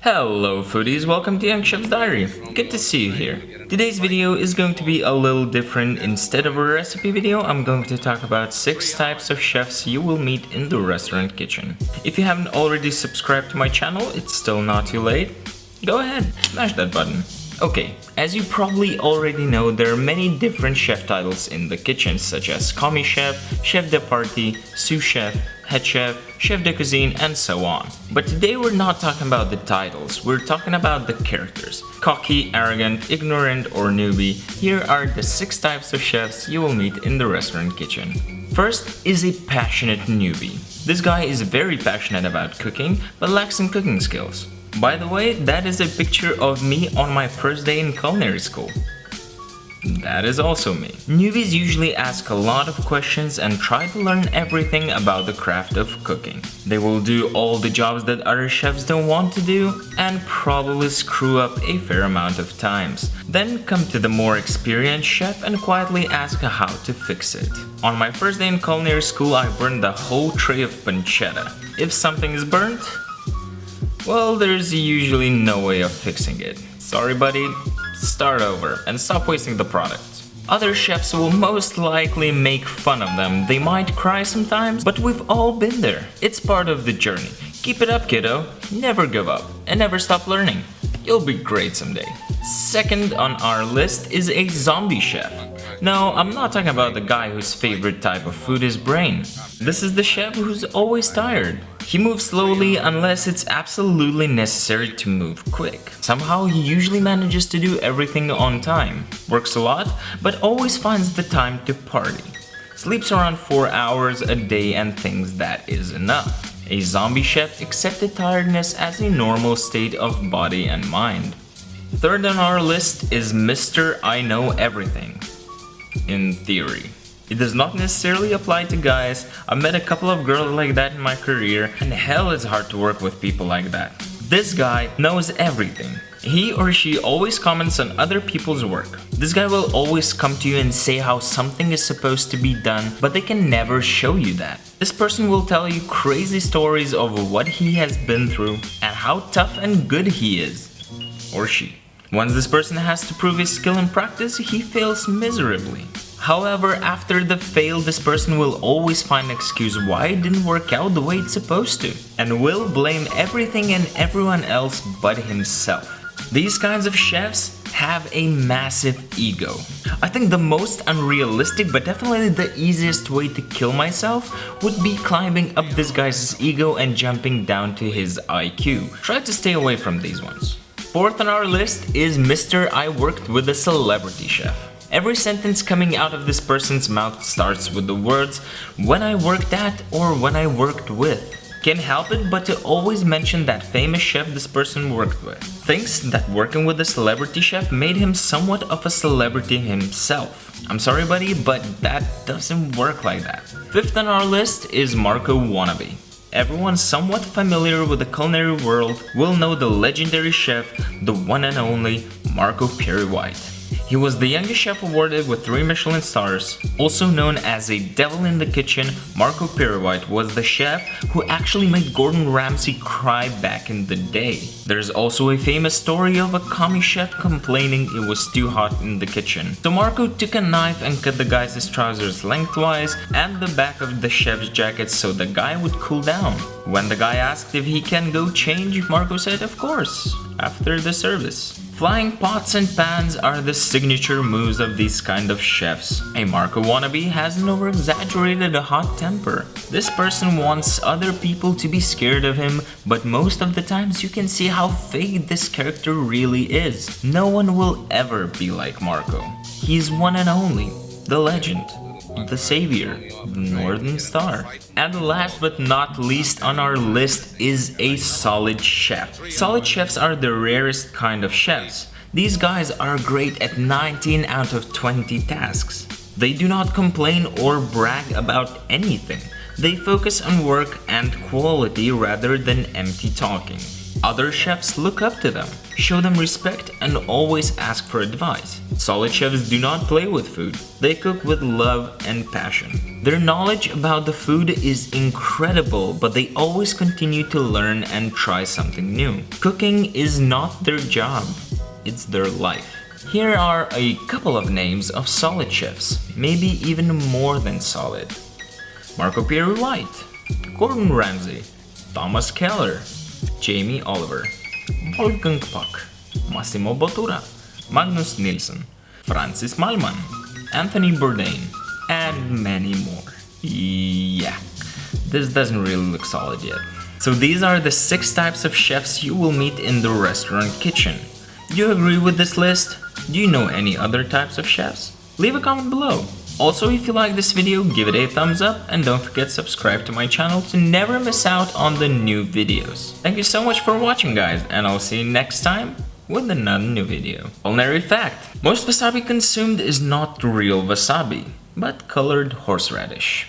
Hello foodies, welcome to Young Chef's Diary. Good to see you here. Today's video is going to be a little different. Instead of a recipe video, I'm going to talk about 6 types of chefs you will meet in the restaurant kitchen. If you haven't already subscribed to my channel, it's still not too late. Go ahead, smash that button. Okay, as you probably already know, there are many different chef titles in the kitchen, such as commis chef, chef de partie, sous chef, head chef, chef de cuisine, and so on. But today we're not talking about the titles, we're talking about the characters. Cocky, arrogant, ignorant, or newbie. Here are the 6 types of chefs you will meet in the restaurant kitchen. First is a passionate newbie. This guy is very passionate about cooking, but lacks in cooking skills. By the way, that is a picture of me on my first day in culinary school. That is also me. Newbies usually ask a lot of questions and try to learn everything about the craft of cooking. They will do all the jobs that other chefs don't want to do and probably screw up a fair amount of times. Then come to the more experienced chef and quietly ask how to fix it. On my first day in culinary school, I burned the whole tray of pancetta. If something is burnt, well, there's usually no way of fixing it. Sorry buddy, start over and stop wasting the product. Other chefs will most likely make fun of them. They might cry sometimes, but we've all been there. It's part of the journey. Keep it up, kiddo. Never give up and never stop learning. You'll be great someday. Second on our list is a zombie chef. No, I'm not talking about the guy whose favorite type of food is brain. This is the chef who's always tired. He moves slowly unless it's absolutely necessary to move quick. Somehow he usually manages to do everything on time. Works a lot, but always finds the time to party. Sleeps around 4 hours a day and thinks that is enough. A zombie chef accepted tiredness as a normal state of body and mind. Third on our list is Mr. I Know Everything. In theory. It does not necessarily apply to guys. I've met a couple of girls like that in my career, and hell, it's hard to work with people like that. This guy knows everything. He or she always comments on other people's work. This guy will always come to you and say how something is supposed to be done, but they can never show you that. This person will tell you crazy stories of what he has been through and how tough and good he is. Or she. Once this person has to prove his skill in practice, he fails miserably. However, after the fail, this person will always find an excuse why it didn't work out the way it's supposed to, and will blame everything and everyone else but himself. These kinds of chefs have a massive ego. I think the most unrealistic but definitely the easiest way to kill myself would be climbing up this guy's ego and jumping down to his IQ. Try to stay away from these ones. Fourth on our list is Mr. I Worked with a Celebrity Chef. Every sentence coming out of this person's mouth starts with the words, when I worked at or when I worked with. Can't help it but to always mention that famous chef this person worked with. Thinks that working with a celebrity chef made him somewhat of a celebrity himself. I'm sorry buddy, but that doesn't work like that. Fifth on our list is Marco Wannabe. Everyone somewhat familiar with the culinary world will know the legendary chef, the one and only Marco Pierre White. He was the youngest chef awarded with 3 Michelin stars. Also known as a devil in the kitchen, Marco Pierre White was the chef who actually made Gordon Ramsay cry back in the day. There's also a famous story of a commis chef complaining it was too hot in the kitchen. So Marco took a knife and cut the guy's trousers lengthwise and the back of the chef's jacket so the guy would cool down. When the guy asked if he can go change, Marco said of course, after the service. Flying pots and pans are the signature moves of these kind of chefs. A Marco Wannabe has an over-exaggerated hot temper. This person wants other people to be scared of him, but most of the times you can see how fake this character really is. No one will ever be like Marco. He's one and only, the legend, the savior, the Northern Star. And last but not least on our list is a solid chef. Solid chefs are the rarest kind of chefs. These guys are great at 19 out of 20 tasks. They do not complain or brag about anything. They focus on work and quality rather than empty talking. Other chefs look up to them, show them respect and always ask for advice. Solid chefs do not play with food. They cook with love and passion. Their knowledge about the food is incredible, but they always continue to learn and try something new. Cooking is not their job, it's their life. Here are a couple of names of solid chefs, maybe even more than solid. Marco Pierre White, Gordon Ramsay, Thomas Keller, Jamie Oliver, Wolfgang Puck, Massimo Bottura, Magnus Nilsson, Francis Malman, Anthony Bourdain, and many more. Yeah, this doesn't really look solid yet. So these are the 6 types of chefs you will meet in the restaurant kitchen. Do you agree with this list? Do you know any other types of chefs? Leave a comment below. Also, if you like this video, give it a thumbs up and don't forget to subscribe to my channel to never miss out on the new videos. Thank you so much for watching, guys, and I'll see you next time with another new video. Culinary fact: most wasabi consumed is not real wasabi, but colored horseradish.